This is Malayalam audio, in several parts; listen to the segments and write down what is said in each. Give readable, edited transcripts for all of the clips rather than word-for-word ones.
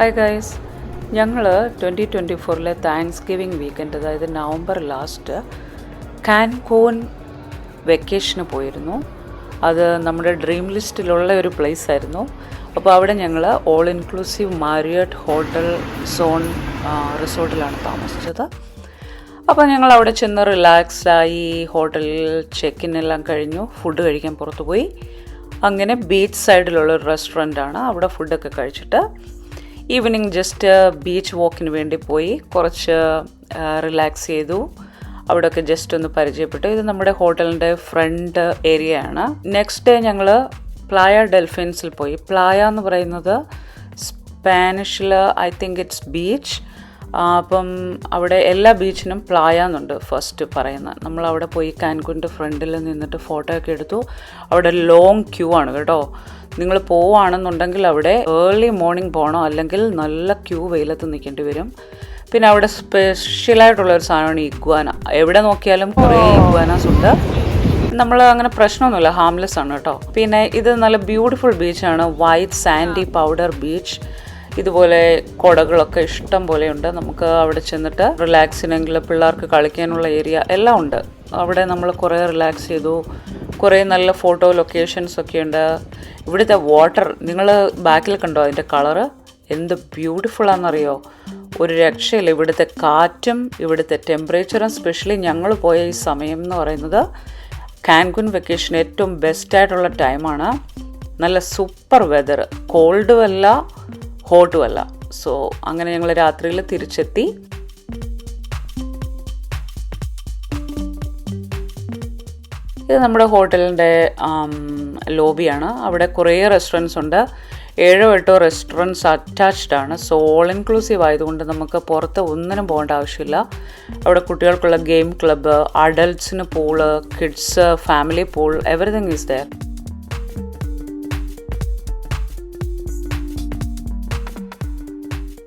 ഹായ് ഗൈസ്, ഞങ്ങൾ 2024 താങ്ക്സ് ഗിവിങ് വീക്കെൻഡ്, അതായത് നവംബർ ലാസ്റ്റ് കാൻകൂൺ വെക്കേഷന് പോയിരുന്നു. അത് നമ്മുടെ ഡ്രീം ലിസ്റ്റിലുള്ള ഒരു പ്ലേസ് ആയിരുന്നു. അപ്പോൾ അവിടെ ഞങ്ങൾ all inclusive Marriott hotel zone റിസോർട്ടിലാണ് താമസിച്ചത്. അപ്പോൾ ഞങ്ങൾ അവിടെ ചെന്ന് റിലാക്സ്ഡായി, ഹോട്ടലിൽ ചെക്ക് ഇൻ എല്ലാം കഴിഞ്ഞു, ഫുഡ് കഴിക്കാൻ പുറത്തു പോയി. അങ്ങനെ ബീച്ച് സൈഡിലുള്ള ഒരു റെസ്റ്റോറൻ്റാണ്. അവിടെ ഫുഡൊക്കെ കഴിച്ചിട്ട് ഈവനിങ് ജസ്റ്റ് ബീച്ച് വാക്കിന് വേണ്ടി പോയി, കുറച്ച് റിലാക്സ് ചെയ്തു. അവിടെയൊക്കെ ജസ്റ്റ് ഒന്ന് പരിചയപ്പെട്ടു. ഇത് നമ്മുടെ ഹോട്ടലിൻ്റെ ഫ്രണ്ട് ഏരിയ ആണ്. നെക്സ്റ്റ് ഡേ ഞങ്ങൾ പ്ലായ ഡെൽഫിൻസിൽ പോയി. പ്ലായ എന്ന് പറയുന്നത് സ്പാനിഷിൽ ഐ തിങ്ക് ഇറ്റ്സ് ബീച്ച്. അപ്പം അവിടെ എല്ലാ ബീച്ചിനും പ്ലായ എന്നുണ്ട് ഫസ്റ്റ് പറയുന്നത്. നമ്മൾ അവിടെ പോയി കാൻകൂൻ്റെ ഫ്രണ്ടിൽ നിന്നിട്ട് ഫോട്ടോ ഒക്കെ എടുത്തു. അവിടെ ലോങ് ക്യൂ ആണ് കേട്ടോ. നിങ്ങൾ പോവുകയാണെന്നുണ്ടെങ്കിൽ അവിടെ ഏർലി മോർണിംഗ് പോകണം, അല്ലെങ്കിൽ നല്ല ക്യൂ വെയിലത്ത് നിൽക്കേണ്ടി വരും. പിന്നെ അവിടെ സ്പെഷ്യലായിട്ടുള്ളൊരു സാധനമാണ് ഇഗ്വാന. എവിടെ നോക്കിയാലും കുറേ ഇഗ്വാനാസ് ഉണ്ട്. നമ്മൾ അങ്ങനെ പ്രശ്നമൊന്നുമില്ല, ഹാംലെസ് ആണ് കേട്ടോ. പിന്നെ ഇത് നല്ല ബ്യൂട്ടിഫുൾ ബീച്ചാണ്, വൈറ്റ് സാൻഡി പൗഡർ ബീച്ച്. ഇതുപോലെ കുടകളൊക്കെ ഇഷ്ടം പോലെയുണ്ട്. നമുക്ക് അവിടെ ചെന്നിട്ട് റിലാക്സിനെങ്കിൽ പിള്ളേർക്ക് കളിക്കാനുള്ള ഏരിയ എല്ലാം ഉണ്ട്. അവിടെ നമ്മൾ കുറേ റിലാക്സ് ചെയ്തു. കുറേ നല്ല ഫോട്ടോ ലൊക്കേഷൻസ് ഒക്കെ ഉണ്ട്. ഇവിടുത്തെ വാട്ടർ നിങ്ങൾ ബാക്കിൽ കണ്ടോ, അതിൻ്റെ കളറ് എന്ത് ബ്യൂട്ടിഫുള്ളാണെന്നറിയോ, ഒരു രക്ഷയില്ല. ഇവിടുത്തെ കാറ്റും ഇവിടുത്തെ ടെമ്പറേച്ചറും, സ്പെഷ്യലി ഞങ്ങൾ പോയ ഈ സമയം എന്ന് പറയുന്നത് കാൻകൂൺ വെക്കേഷൻ ഏറ്റവും ബെസ്റ്റായിട്ടുള്ള ടൈമാണ്. നല്ല സൂപ്പർ വെതർ, കോൾഡും അല്ല ഹോട്ടും അല്ല. സോ അങ്ങനെ ഞങ്ങൾ രാത്രിയിൽ തിരിച്ചെത്തി. ഇത് നമ്മുടെ ഹോട്ടലിൻ്റെ ലോബിയാണ്. അവിടെ കുറേ റെസ്റ്റോറൻറ്റ്സ് ഉണ്ട്. 7-8 റെസ്റ്റോറൻറ്റ്സ് അറ്റാച്ച്ഡ് ആണ്. സോ ഓൾ ഇൻക്ലൂസീവ് ആയതുകൊണ്ട് നമുക്ക് പുറത്ത് ഒന്നിനും പോകേണ്ട ആവശ്യമില്ല. അവിടെ കുട്ടികൾക്കുള്ള ഗെയിം ക്ലബ്ബ്, അഡൾട്ട്സിന് pool, kids family pool, everything is there.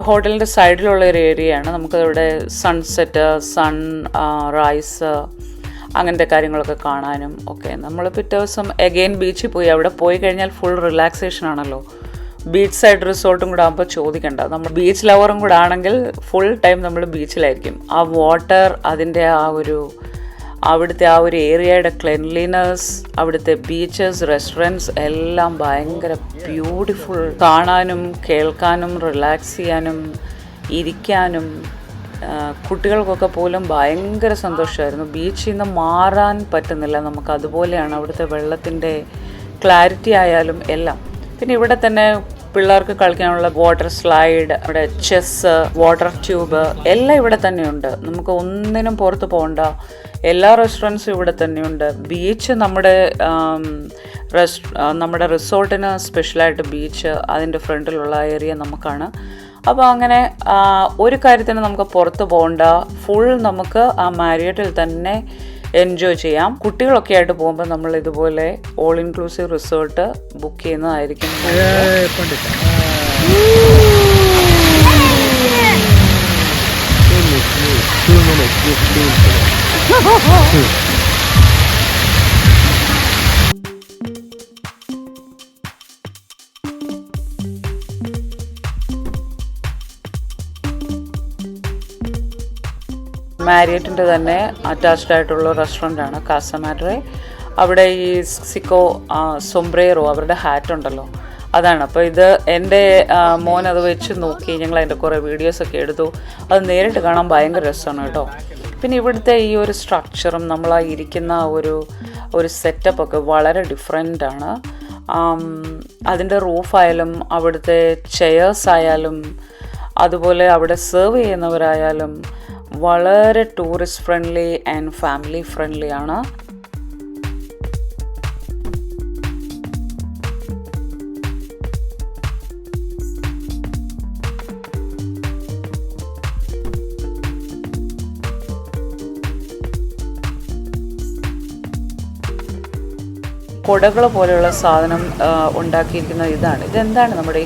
ഹോട്ടലിൻ്റെ സൈഡിലുള്ള ഒരു ഏരിയയാണ്. നമുക്കവിടെ സൺസെറ്റ്, സൺ റൈസ്, അങ്ങനത്തെ കാര്യങ്ങളൊക്കെ കാണാനും ഒക്കെ. നമ്മൾ പിറ്റേ ദിവസം എഗെയിൻ ബീച്ചിൽ പോയി. അവിടെ പോയി കഴിഞ്ഞാൽ ഫുൾ റിലാക്സേഷൻ ആണല്ലോ. ബീച്ച് സൈഡ് റിസോർട്ടും കൂടെ ആകുമ്പോൾ ചോദിക്കണ്ട. നമ്മൾ ബീച്ച് ലവറും കൂടെ ആണെങ്കിൽ ഫുൾ ടൈം നമ്മൾ ബീച്ചിലായിരിക്കും. ആ വാട്ടർ, അതിൻ്റെ അവിടുത്തെ ആ ഒരു ഏരിയയുടെ ക്ലെൻലിനെസ്, അവിടുത്തെ ബീച്ചസ്, റെസ്റ്റോറൻറ്റ്സ് എല്ലാം ഭയങ്കര ബ്യൂട്ടിഫുൾ. കാണാനും കേൾക്കാനും റിലാക്സ് ചെയ്യാനും ഇരിക്കാനും കുട്ടികൾക്കൊക്കെ പോലും ഭയങ്കര സന്തോഷമായിരുന്നു. ബീച്ചിൽ നിന്ന് മാറാൻ പറ്റുന്നില്ല നമുക്ക്. അതുപോലെയാണ് അവിടുത്തെ വെള്ളത്തിൻ്റെ ക്ലാരിറ്റി ആയാലും എല്ലാം. പിന്നെ ഇവിടെ തന്നെ പിള്ളേർക്ക് കളിക്കാനുള്ള വാട്ടർ സ്ലൈഡ്, അവിടെ ചെസ്, വാട്ടർ ട്യൂബ് എല്ലാം ഇവിടെ തന്നെയുണ്ട്. നമുക്ക് ഒന്നിനും പുറത്ത് പോകണ്ട. എല്ലാ റെസ്റ്റോറൻറ്റ്സും ഇവിടെ തന്നെയുണ്ട്. ബീച്ച് നമ്മുടെ റിസോർട്ടിന് സ്പെഷ്യലായിട്ട് ബീച്ച്, അതിൻ്റെ ഫ്രണ്ടിലുള്ള ഏരിയ നമുക്കാണ്. അപ്പോൾ അങ്ങനെ ഒരു കാര്യത്തിന് നമുക്ക് പുറത്ത് പോകണ്ട. ഫുൾ നമുക്ക് ആ മാരിയറ്റിൽ തന്നെ എൻജോയ് ചെയ്യാം. കുട്ടികളൊക്കെ ആയിട്ട് പോകുമ്പോൾ നമ്മൾ ഇതുപോലെ ഓൾ ഇൻക്ലൂസീവ് റിസോർട്ട് ബുക്ക് ചെയ്യുന്നതായിരിക്കും. മാരിയറ്റിൻ്റെ തന്നെ അറ്റാച്ച്ഡ് ആയിട്ടുള്ള റെസ്റ്റോറൻ്റാണ് കാസ മാഡ്രെ. അവിടെ ഈ സിക്കോ സൊംബ്രേറോ, അവരുടെ ഹാറ്റ് ഉണ്ടല്ലോ, അതാണ്. അപ്പോൾ ഇത് എൻ്റെ മോൻ അത് വെച്ച് നോക്കി. ഞങ്ങൾ അതിൻ്റെ കുറേ വീഡിയോസൊക്കെ എടുത്തു. അത് നേരിട്ട് കാണാൻ ഭയങ്കര രസമാണ് കേട്ടോ. പിന്നെ ഇവിടുത്തെ ഈ ഒരു സ്ട്രക്ചറും നമ്മൾ ആ ഇരിക്കുന്ന ഒരു സെറ്റപ്പൊക്കെ വളരെ ഡിഫറെൻ്റ് ആണ്. അതിൻ്റെ റൂഫായാലും അവിടുത്തെ ചെയേഴ്സ് ആയാലും അതുപോലെ അവിടെ സെർവ് ചെയ്യുന്നവരായാലും വളരെ tourist friendly and family friendly ആണ്. കുടകൾ പോലെയുള്ള സാധനം ഉണ്ടാക്കിയിരിക്കുന്നത് ഇതാണ്. ഇതെന്താണ് നമ്മുടെ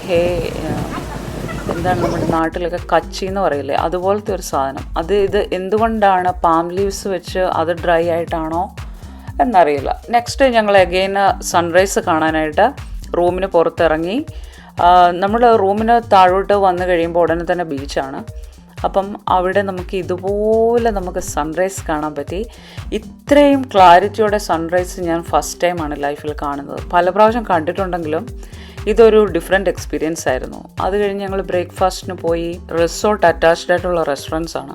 എന്താണ് നമ്മുടെ നാട്ടിലൊക്കെ കച്ചി എന്ന് പറയില്ലേ, അതുപോലത്തെ ഒരു സാധനം. ഇത് എന്തുകൊണ്ടാണ് പാം ലീവ്സ് വെച്ച് അത് ഡ്രൈ ആയിട്ടാണോ എന്നറിയില്ല. നെക്സ്റ്റ് ഞങ്ങൾ അഗെയിൻ സൺറൈസ് കാണാനായിട്ട് റൂമിന് പുറത്തിറങ്ങി. നമ്മൾ റൂമിന് താഴോട്ട് വന്നു കഴിയുമ്പോൾ ഉടനെ തന്നെ ബീച്ചാണ്. അപ്പം അവിടെ നമുക്ക് ഇതുപോലെ നമുക്ക് സൺറൈസ് കാണാൻ പറ്റി. ഇത്രയും ക്ലാരിറ്റിയോടെ സൺറൈസ് ഞാൻ ഫസ്റ്റ് ടൈമാണ് ലൈഫിൽ കാണുന്നത്. പല പ്രാവശ്യം കണ്ടിട്ടുണ്ടെങ്കിലും ഇതൊരു ഡിഫറെൻറ്റ് എക്സ്പീരിയൻസ് ആയിരുന്നു. അത് കഴിഞ്ഞ് ഞങ്ങൾ ബ്രേക്ക്ഫാസ്റ്റിന് പോയി. റിസോർട്ട് അറ്റാച്ച്ഡ് ആയിട്ടുള്ള റെസ്റ്റോറൻറ്റ്സ് ആണ്.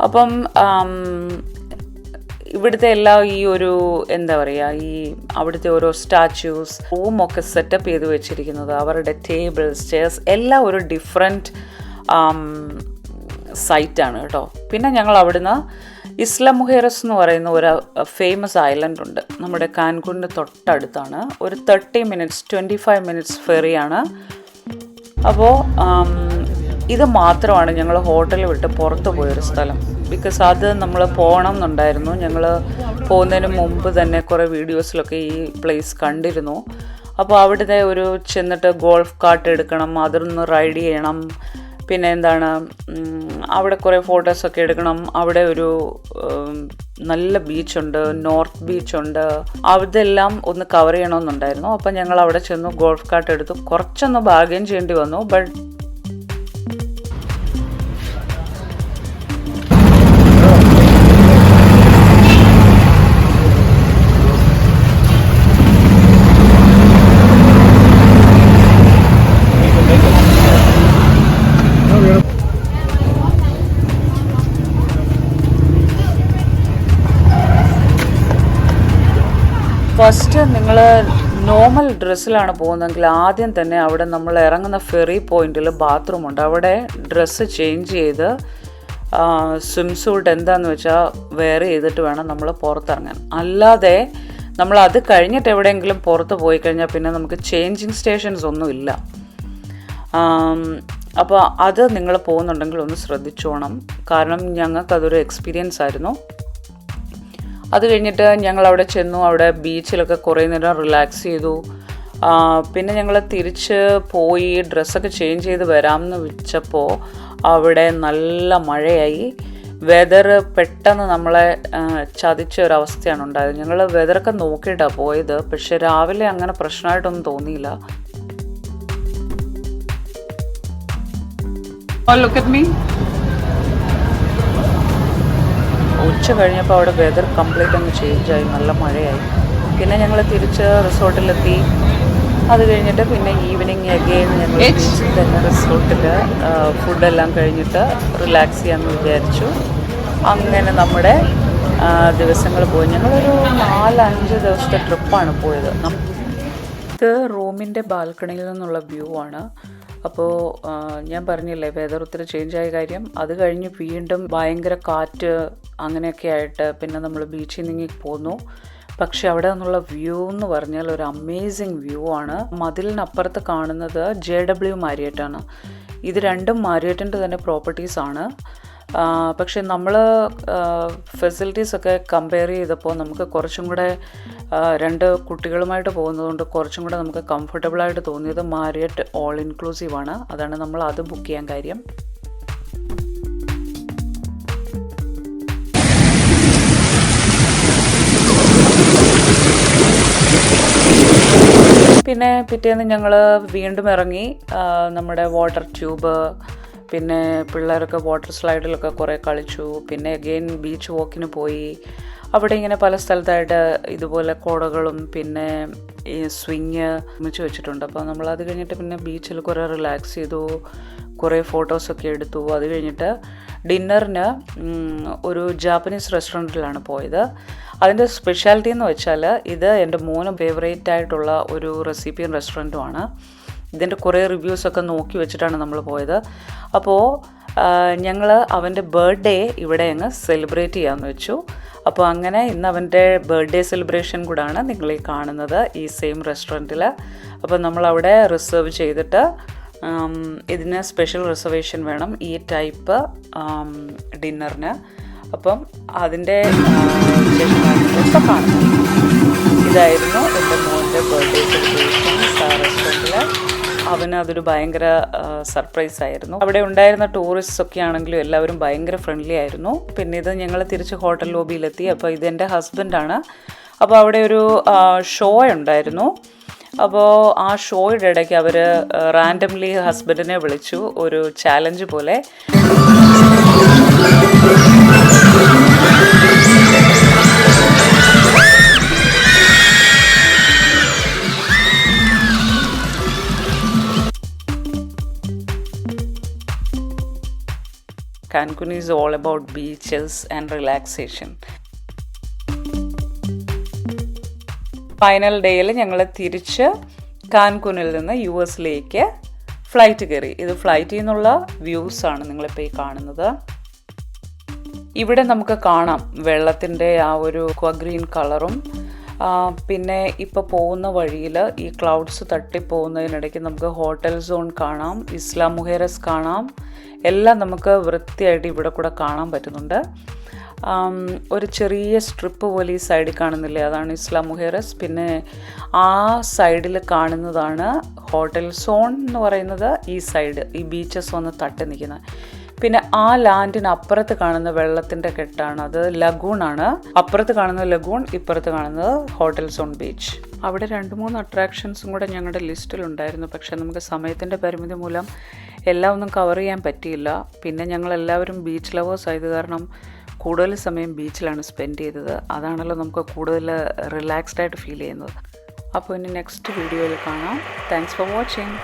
അപ്പം ഇവിടുത്തെ എല്ലാ ഈ ഒരു എന്താ പറയുക, ഈ അവിടുത്തെ ഓരോ സ്റ്റാച്യൂസ്, റൂമൊക്കെ സെറ്റപ്പ് ചെയ്ത് വെച്ചിരിക്കുന്നത്, അവരുടെ ടേബിൾസ്, ചെയർസ് എല്ലാം ഒരു ഡിഫറെൻറ്റ് സൈറ്റാണ് കേട്ടോ. പിന്നെ ഞങ്ങൾ അവിടുന്ന് ഇസ്ല മുഹേറസ് എന്ന് പറയുന്ന ഒരു ഫേമസ് ഐലൻഡ് ഉണ്ട് നമ്മുടെ കാൻകൂണിൻ്റെ തൊട്ടടുത്താണ്. ഒരു 25 മിനിറ്റ്സ് ഫെറിയാണ്. അപ്പോൾ ഇത് മാത്രമാണ് ഞങ്ങൾ ഹോട്ടൽ വിട്ട് പുറത്ത് പോയൊരു സ്ഥലം. ബിക്കോസ് അത് നമ്മൾ പോകണം എന്നുണ്ടായിരുന്നു. ഞങ്ങൾ പോകുന്നതിന് മുമ്പ് തന്നെ കുറേ വീഡിയോസിലൊക്കെ ഈ പ്ലേസ് കണ്ടിരുന്നു. അപ്പോൾ അവിടുത്തെ ഒരു ചെന്നിട്ട് ഗോൾഫ് കാർട്ട് എടുക്കണം, അതൊന്ന് റൈഡ് ചെയ്യണം. പിന്നെ എന്താണ്, അവിടെ കുറേ ഫോട്ടോസൊക്കെ എടുക്കണം. അവിടെ ഒരു നല്ല ബീച്ചുണ്ട്, നോർത്ത് ബീച്ചുണ്ട്. അതെല്ലാം ഒന്ന് കവർ ചെയ്യണമെന്നുണ്ടായിരുന്നു. അപ്പം ഞങ്ങൾ അവിടെ ചെന്നു, ഗോൾഫ് കാർട്ട് എടുത്തു. കുറച്ചൊന്ന് ബാർഗെയിൻ ചെയ്യേണ്ടി വന്നു. ബട്ട് ഫസ്റ്റ് നിങ്ങൾ നോർമൽ ഡ്രസ്സിലാണ് പോകുന്നതെങ്കിൽ ആദ്യം തന്നെ അവിടെ നമ്മൾ ഇറങ്ങുന്ന ഫെറി പോയിന്റിൽ ബാത്റൂം ഉണ്ട്. അവിടെ ഡ്രസ്സ് ചേഞ്ച് ചെയ്ത് സ്വിം സൂട്ട് എന്താണെന്ന് വെച്ചാൽ വെയർ ചെയ്തിട്ട് വേണം നമ്മൾ പുറത്തിറങ്ങാൻ. അല്ലാതെ നമ്മൾ അത് കഴിഞ്ഞിട്ട് എവിടെയെങ്കിലും പുറത്ത് പോയി കഴിഞ്ഞാൽ പിന്നെ നമുക്ക് ചേഞ്ചിങ് സ്റ്റേഷൻസ് ഒന്നും ഇല്ല. അപ്പോൾ അത് നിങ്ങൾ പോകുന്നുണ്ടെങ്കിൽ ഒന്ന് ശ്രദ്ധിച്ചോണം. കാരണം ഞങ്ങൾക്കതൊരു എക്സ്പീരിയൻസ് ആയിരുന്നു. അത് കഴിഞ്ഞിട്ട് ഞങ്ങൾ അവിടെ ചെന്നു. അവിടെ ബീച്ചിലൊക്കെ കുറേ നേരം റിലാക്സ് ചെയ്തു. പിന്നെ ഞങ്ങൾ തിരിച്ച് പോയി ഡ്രസ്സൊക്കെ ചേഞ്ച് ചെയ്ത് വരാമെന്ന് വെച്ചപ്പോൾ അവിടെ നല്ല മഴയായി. വെതർ പെട്ടെന്ന് നമ്മളെ ചതിച്ച ഒരവസ്ഥയാണ് ഉണ്ടായത്. ഞങ്ങൾ വെതറൊക്കെ നോക്കിയിട്ടാണ് പോയത്. പക്ഷെ രാവിലെ അങ്ങനെ പ്രശ്നമായിട്ടൊന്നും തോന്നിയില്ല. ഉച്ച കഴിഞ്ഞപ്പോൾ അവിടെ വെതർ കംപ്ലീറ്റ് അങ്ങ് ചേഞ്ചായി, നല്ല മഴയായി. പിന്നെ ഞങ്ങൾ തിരിച്ച് റിസോർട്ടിലെത്തി. അത് കഴിഞ്ഞിട്ട് പിന്നെ ഈവനിങ് അഗെയിൻ ഞങ്ങൾ ബീച്ചിൽ തന്നെ റിസോർട്ടിൽ ഫുഡെല്ലാം കഴിഞ്ഞിട്ട് റിലാക്സ് ചെയ്യാമെന്ന് വിചാരിച്ചു. അങ്ങനെ നമ്മുടെ ദിവസങ്ങൾ പോയി. ഞങ്ങളൊരു 4-5 ദിവസത്തെ ട്രിപ്പാണ് പോയത്. ഇത് റൂമിൻ്റെ ബാൽക്കണിയിൽ നിന്നുള്ള വ്യൂ ആണ്. അപ്പോൾ ഞാൻ പറഞ്ഞില്ലേ വെതർ ഒത്തിരി ചേഞ്ചായ കാര്യം. അത് കഴിഞ്ഞ് വീണ്ടും ഭയങ്കര കാറ്റ് അങ്ങനെയൊക്കെ ആയിട്ട് പിന്നെ നമ്മൾ ബീച്ചിൽ നീങ്ങി പോന്നു. പക്ഷെ അവിടെ നിന്നുള്ള വ്യൂ എന്ന് പറഞ്ഞാൽ ഒരു അമേസിങ് വ്യൂ ആണ്. മതിലിനപ്പുറത്ത് കാണുന്നത് JW മാരിയറ്റാണ്. ഇത് രണ്ടും മാരിയറ്റിൻ്റെ തന്നെ പ്രോപ്പർട്ടീസാണ്. പക്ഷെ നമ്മൾ ഫെസിലിറ്റീസൊക്കെ കമ്പയർ ചെയ്തപ്പോൾ നമുക്ക് കുറച്ചും കൂടെ 2 കുട്ടികളുമായിട്ട് പോകുന്നതുകൊണ്ട് കുറച്ചും കൂടെ നമുക്ക് കംഫർട്ടബിളായിട്ട് തോന്നിയത് മാരിയറ്റ് ഓൾ ഇൻക്ലൂസീവ് ആണ്. അതാണ് നമ്മൾ അത് ബുക്ക് ചെയ്യാൻ കാര്യം. പിന്നെ പിറ്റേന്ന് ഞങ്ങൾ വീണ്ടും ഇറങ്ങി. നമ്മുടെ വാട്ടർ ട്യൂബ്, പിന്നെ പിള്ളേരൊക്കെ വാട്ടർ സ്ലൈഡിലൊക്കെ കുറേ കളിച്ചു. പിന്നെ അഗെയിൻ ബീച്ച് വാക്കിന് പോയി. അവിടെ ഇങ്ങനെ പല സ്ഥലത്തായിട്ട് ഇതുപോലെ കുടകളും പിന്നെ ഈ സ്വിങ് വെച്ച് വെച്ചിട്ടുണ്ട്. അപ്പോൾ നമ്മളത് കഴിഞ്ഞിട്ട് പിന്നെ ബീച്ചിൽ കുറേ റിലാക്സ് ചെയ്തു, കുറേ ഫോട്ടോസൊക്കെ എടുത്തു. അത് കഴിഞ്ഞിട്ട് ഡിന്നറിന് ഒരു ജാപ്പനീസ് റെസ്റ്റോറൻറ്റിലാണ് പോയത്. അതിൻ്റെ സ്പെഷ്യാലിറ്റി എന്ന് വെച്ചാൽ ഇത് എൻ്റെ മോനും ഫേവറേറ്റ് ആയിട്ടുള്ള ഒരു റെസിപ്പിയൻ റെസ്റ്റോറൻറ്റുമാണ്. ഇതിൻ്റെ കുറേ റിവ്യൂസൊക്കെ നോക്കി വെച്ചിട്ടാണ് നമ്മൾ പോയത്. അപ്പോൾ ഞങ്ങൾ അവൻ്റെ ബർത്ത്ഡേ ഇവിടെ അങ്ങ് സെലിബ്രേറ്റ് ചെയ്യാമെന്ന് വെച്ചു. അപ്പോൾ അങ്ങനെ ഇന്ന് അവൻ്റെ ബർത്ത്ഡേ സെലിബ്രേഷൻ കൂടാണ് നിങ്ങളീ കാണുന്നത് ഈ സെയിം റെസ്റ്റോറൻറ്റിൽ. അപ്പോൾ നമ്മളവിടെ റിസർവ് ചെയ്തിട്ട് ഇതിന് സ്പെഷ്യൽ റിസർവേഷൻ വേണം ഈ ടൈപ്പ് ഡിന്നറിന്. അപ്പം അതിൻ്റെ ഇപ്പോൾ കാണുന്നത് ഇതായിരുന്നു എൻ്റെ മോൻ്റെ ബർത്ത്ഡേ സെലിബ്രേഷൻ റെസ്റ്റോറൻറ്റിൽ. അവന് അതൊരു ഭയങ്കര സർപ്രൈസ് ആയിരുന്നു. അവിടെ ഉണ്ടായിരുന്ന ടൂറിസ്റ്റ്സ് ഒക്കെ ആണെങ്കിലും എല്ലാവരും ഭയങ്കര ഫ്രണ്ട്ലി ആയിരുന്നു. പിന്നെ ഇത് ഞങ്ങൾ തിരിച്ച് ഹോട്ടൽ ലോബിയിലെത്തി. അപ്പോൾ ഇതെൻ്റെ ഹസ്ബൻഡാണ്. അപ്പോൾ അവിടെ ഒരു ഷോ ഉണ്ടായിരുന്നു. അപ്പോൾ ആ ഷോയുടെ ഇടയ്ക്ക് അവർ റാൻഡംലി ഹസ്ബൻഡിനെ വിളിച്ചു, ഒരു ചാലഞ്ച് പോലെ. Cancun is all about beaches and relaxation. Final ഡേയിൽ ഞങ്ങൾ തിരിച്ച് കാൻകുനിൽ നിന്ന് US-ലേക്ക് ഫ്ലൈറ്റ് കയറി. ഇത് ഫ്ലൈറ്റിൽ നിന്നുള്ള വ്യൂസാണ് നിങ്ങളിപ്പോൾ ഈ കാണുന്നത്. ഇവിടെ നമുക്ക് കാണാം വെള്ളത്തിൻ്റെ ആ ഒരു ഗ്രീൻ കളറും. പിന്നെ ഇപ്പോൾ പോകുന്ന വഴിയിൽ ഈ ക്ലൗഡ്സ് തട്ടിപ്പോകുന്നതിനിടയ്ക്ക് നമുക്ക് ഹോട്ടൽ സോൺ കാണാം, ഇസ്ലാ മുഹേറസ് കാണാം. എല്ലാം നമുക്ക് വൃത്തിയായിട്ട് ഇവിടെ കൂടെ കാണാൻ പറ്റുന്നുണ്ട്. ഒരു ചെറിയ സ്ട്രിപ്പ് പോലെ ഈ സൈഡിൽ കാണുന്നില്ലേ, അതാണ് ഇസ്ലാ മുഹേറസ്. പിന്നെ ആ സൈഡിൽ കാണുന്നതാണ് ഹോട്ടൽ സോൺ എന്ന് പറയുന്നത്. ഈ സൈഡ് ഈ ബീച്ചസ് വന്ന് തട്ടി നിൽക്കുന്നത്. പിന്നെ ആ ലാൻഡിന് അപ്പുറത്ത് കാണുന്ന വെള്ളത്തിൻ്റെ കെട്ടാണ്, അത് ലഗൂണാണ്. അപ്പുറത്ത് കാണുന്ന ലഗൂൺ, ഇപ്പുറത്ത് കാണുന്നത് ഹോട്ടൽ സോൺ ബീച്ച്. അവിടെ 2-3 അട്രാക്ഷൻസും കൂടെ ഞങ്ങളുടെ ലിസ്റ്റിലുണ്ടായിരുന്നു. പക്ഷേ നമുക്ക് സമയത്തിൻ്റെ പരിമിതി മൂലം എല്ലാം ഒന്നും കവർ ചെയ്യാൻ പറ്റിയില്ല. പിന്നെ ഞങ്ങളെല്ലാവരും ബീച്ച് ലവേഴ്സ് ആയത് കാരണം കൂടുതൽ സമയം ബീച്ചിലാണ് സ്പെൻഡ് ചെയ്തത്. അതാണല്ലോ നമുക്ക് കൂടുതൽ റിലാക്സ്ഡ് ആയിട്ട് ഫീൽ ചെയ്യുന്നത്. അപ്പോൾ ഇനി നെക്സ്റ്റ് വീഡിയോയിൽ കാണാം. Thanks for watching.